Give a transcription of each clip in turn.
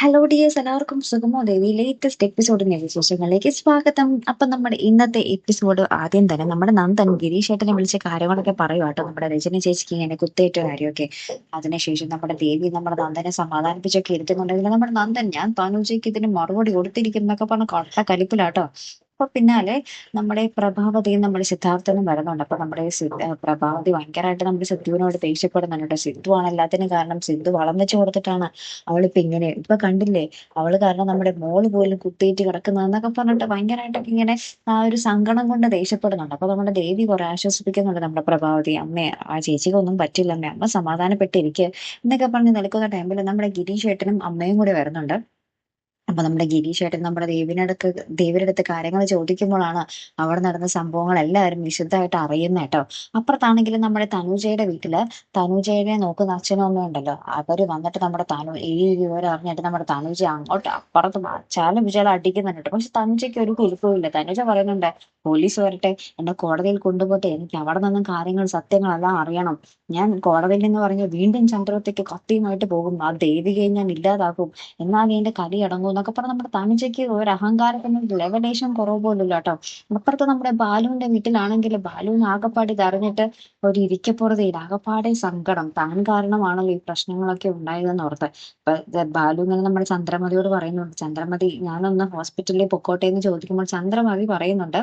Hello dears, എല്ലാവർക്കും സുഖമോ? ദേവി latest എപ്പിസോഡിന്റെ വിശേഷങ്ങളിലേക്ക് സ്വാഗതം. അപ്പൊ നമ്മുടെ ഇന്നത്തെ എപ്പിസോഡ് ആദ്യം തന്നെ നമ്മുടെ നന്ദൻ ഗിരീഷ് ഏട്ടനെ വിളിച്ച കാര്യങ്ങളൊക്കെ പറയുവാട്ടോ, നമ്മുടെ രജനി ചേച്ചിക്ക് ഇങ്ങനെ കുത്തേറ്റ കാര്യമൊക്കെ. അതിനുശേഷം നമ്മുടെ ദേവി നമ്മുടെ നന്ദനെ സമാധാനിപ്പിച്ചൊക്കെ ഇരുത്തുന്നുണ്ടെങ്കിൽ നമ്മുടെ നന്ദൻ ഞാൻ തനുജയ്ക്ക് ഇതിന് മറുപടി കൊടുത്തിരിക്കും എന്നൊക്കെ പറഞ്ഞ കട്ട കലിപ്പിലാട്ടോ. അപ്പൊ പിന്നാലെ നമ്മുടെ പ്രഭാവതിയും നമ്മുടെ സിദ്ധാർത്ഥനും വരുന്നുണ്ട്. അപ്പൊ നമ്മുടെ പ്രഭാവതി ഭയങ്കരമായിട്ട് നമ്മുടെ സിദ്ധുവിനോട് ദേഷ്യപ്പെടുന്നുണ്ട്. സിദ്ധു ആണ് എല്ലാത്തിനും കാരണം. സിദ്ധു വളം വെച്ച് കൊടുത്തിട്ടാണ് അവളിപ്പോ ഇങ്ങനെ ഇപ്പൊ കണ്ടില്ലേ, അവള് കാരണം നമ്മുടെ മോള് പോലും കുത്തിയിട്ട് കിടക്കുന്നതെന്നൊക്കെ പറഞ്ഞിട്ട് ഭയങ്കരമായിട്ടൊക്കെ ഇങ്ങനെ ആ ഒരു സങ്കടം കൊണ്ട് ദേഷ്യപ്പെടുന്നുണ്ട്. അപ്പൊ നമ്മുടെ ദേവി കുറെ ആശ്വസിപ്പിക്കുന്നുണ്ട് നമ്മുടെ പ്രഭാവതി. അമ്മേ, ആ ചേച്ചിക്ക് ഒന്നും പറ്റില്ല അമ്മേ, അമ്മ സമാധാനപ്പെട്ടിരിക്കുക എന്നൊക്കെ പറഞ്ഞ് നിൽക്കുന്ന ടൈമിൽ നമ്മുടെ ഗിരീഷ് ഏട്ടനും അമ്മയും കൂടി വരുന്നുണ്ട്. അപ്പൊ നമ്മുടെ ഗിരീഷ് ഏട്ടൻ നമ്മുടെ ദേവിയുടെ അടുത്ത് കാര്യങ്ങൾ ചോദിക്കുമ്പോഴാണ് അവിടെ നടന്ന സംഭവങ്ങൾ എല്ലാവരും വിശദമായിട്ട് അറിയുന്ന കേട്ടോ. അപ്പുറത്താണെങ്കിലും നമ്മുടെ തനുജയുടെ വീട്ടില് തനുജയെ നോക്കുന്ന അച്ഛനും അമ്മയും ഉണ്ടല്ലോ, അവര് വന്നിട്ട് നമ്മുടെ ഈ വിവരം അറിഞ്ഞിട്ട് നമ്മുടെ തനുജ അങ്ങോട്ട് അപ്പുറത്ത് ചാലും വിചാലും അടിക്കുന്നുണ്ട്. പക്ഷെ തനുജയ്ക്ക് ഒരു കുലുക്കവും. തനുജ പറയുന്നുണ്ട്, പോലീസ് വരട്ടെ, എന്നെ കോടതിയിൽ കൊണ്ടുപോട്ടെ, എനിക്ക് അവിടെ നിന്നും കാര്യങ്ങൾ സത്യങ്ങളെല്ലാം അറിയണം. ഞാൻ കോടതിയിൽ നിന്ന് പറഞ്ഞ് വീണ്ടും ചന്ദ്രത്തേക്ക് കത്തിയുമായിട്ട് പോകും, ആ ദേവികയെ ഞാൻ ഇല്ലാതാക്കും, എന്നാൽ എന്റെ കലി അടങ്ങും എന്നൊക്കെ പറഞ്ഞ നമ്മുടെ തനുജയ്ക്ക് ഒരു അഹങ്കാരത്തിന് ലെവലേശം കുറവ് പോലില്ല കേട്ടോ. അപ്പുറത്ത് നമ്മുടെ ബാലുവിന്റെ വീട്ടിലാണെങ്കിൽ ബാലുവിന് ആകപ്പാട് ഇതറിഞ്ഞിട്ട് ഒരു ഇരിക്കപ്പുറതയില്ല, ആകപ്പാടെ സങ്കടം. താൻ കാരണമാണല്ലോ ഈ പ്രശ്നങ്ങളൊക്കെ ഉണ്ടായതെന്ന് ഓർത്ത്. ഇപ്പൊ ബാലു ഇങ്ങനെ നമ്മുടെ ചന്ദ്രമതിയോട് പറയുന്നുണ്ട്, ചന്ദ്രമതി ഞാനൊന്ന് ഹോസ്പിറ്റലിൽ പൊക്കോട്ടെ എന്ന് ചോദിക്കുമ്പോൾ ചന്ദ്രമതി പറയുന്നുണ്ട്,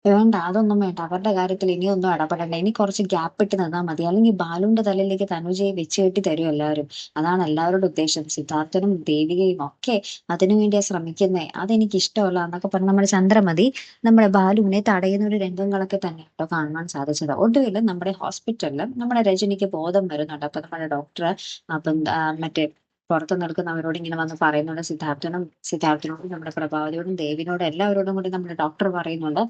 വേണ്ട, അതൊന്നും വേണ്ട, അവരുടെ കാര്യത്തിൽ ഇനിയൊന്നും ഇടപെടണ്ട, ഇനി കുറച്ച് ഗ്യാപ്പ് ഇട്ട് നിന്നാൽ മതി, അല്ലെങ്കിൽ ബാലുവിന്റെ തലയിലേക്ക് തനുജയെ വെച്ച് കെട്ടി തരും എല്ലാവരും. അതാണ് എല്ലാവരുടെ ഉദ്ദേശം. സിദ്ധാർത്ഥനും ദേവികയും ഒക്കെ അതിനുവേണ്ടിയാ ശ്രമിക്കുന്നേ, അതെനിക്ക് ഇഷ്ടമല്ല എന്നൊക്കെ പറഞ്ഞ് നമ്മുടെ ചന്ദ്രമതി നമ്മുടെ ബാലുവിനെ തടയുന്ന ഒരു രംഗങ്ങളൊക്കെ തന്നെ കേട്ടോ കാണാൻ സാധിച്ചത്. ഒടുവിൽ നമ്മുടെ ഹോസ്പിറ്റലിൽ നമ്മുടെ രജനിക്ക് ബോധം വരുന്നുണ്ട്. അപ്പൊ നമ്മുടെ ഡോക്ടർ അപ്പം മറ്റേ പുറത്ത് നിൽക്കുന്നവരോട് ഇങ്ങനെ വന്ന് പറയുന്നുണ്ട്, സിദ്ധാർത്ഥനോടും നമ്മുടെ പ്രഭാവതിയോടും ദേവിനോടും എല്ലാവരോടും കൂടി നമ്മുടെ ഡോക്ടർ പറയുന്നുണ്ട്,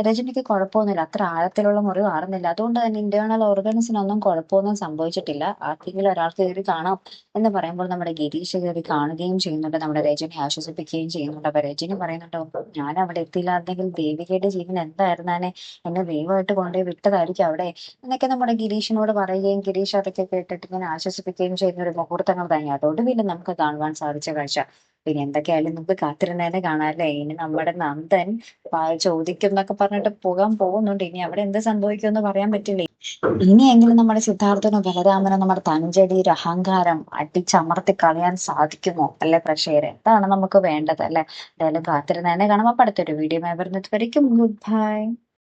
രജനിക്ക് കുഴപ്പമൊന്നുമില്ല, അത്ര ആഴത്തിലുള്ള മുറിവ് ആറുന്നില്ല, അതുകൊണ്ട് തന്നെ ഇന്റേണൽ ഓർഗൻസിനൊന്നും കുഴപ്പമൊന്നും സംഭവിച്ചിട്ടില്ല, ആർക്കെങ്കിലും ഒരാൾക്ക് കയറി കാണാം എന്ന് പറയുമ്പോൾ നമ്മുടെ ഗിരീഷ് കയറി കാണുകയും ചെയ്യുന്നുണ്ട്, നമ്മുടെ രജനെ ആശ്വസിപ്പിക്കുകയും ചെയ്യുന്നുണ്ട്. അപ്പൊ രജനി പറയുന്നുണ്ട്, ഞാൻ അവിടെ എത്തിയില്ലായിരുന്നെങ്കിൽ ദേവികയുടെ ജീവൻ എന്തായിരുന്നാനെ, എന്നെ ദൈവമായിട്ട് കൊണ്ടുപോയി വിട്ടതായിരിക്കും അവിടെ എന്നൊക്കെ നമ്മുടെ ഗിരീഷിനോട് പറയുകയും ഗിരീഷ് അതൊക്കെ കേട്ടിട്ട് ഇങ്ങനെ ആശ്വസിപ്പിക്കുകയും ചെയ്യുന്ന ഒരു മുഹൂർത്തങ്ങൾ തന്നെയാണ് ഒടുവിൽ നമുക്ക് കാണുവാൻ സാധിച്ച കാഴ്ച. പിന്നെ എന്തൊക്കെയായാലും നമുക്ക് കാത്തിരുന്നേനെ കാണാല്ലേ. ഇനി നമ്മുടെ നന്ദൻ ചോദിക്കും എന്നൊക്കെ പറഞ്ഞിട്ട് പോകാൻ പോകുന്നുണ്ട്. ഇനി അവിടെ എന്ത് സംഭവിക്കുമെന്ന് പറയാൻ പറ്റില്ല. ഇനിയെങ്കിലും നമ്മുടെ സിദ്ധാർത്ഥനോ ബലരാമനോ നമ്മുടെ തഞ്ചടി ഒരു അഹങ്കാരം അടിച്ചമർത്തി കളയാൻ സാധിക്കുമോ അല്ലെ പ്രഷേരെ? അതാണ് നമുക്ക് വേണ്ടത് അല്ലെ. എന്തായാലും കാത്തിരുന്നേനെ കാണാം. അപ്പൊ അടുത്തൊരു വീഡിയോ വരുന്നത് വരയ്ക്കും ഗുഡ് ബൈ.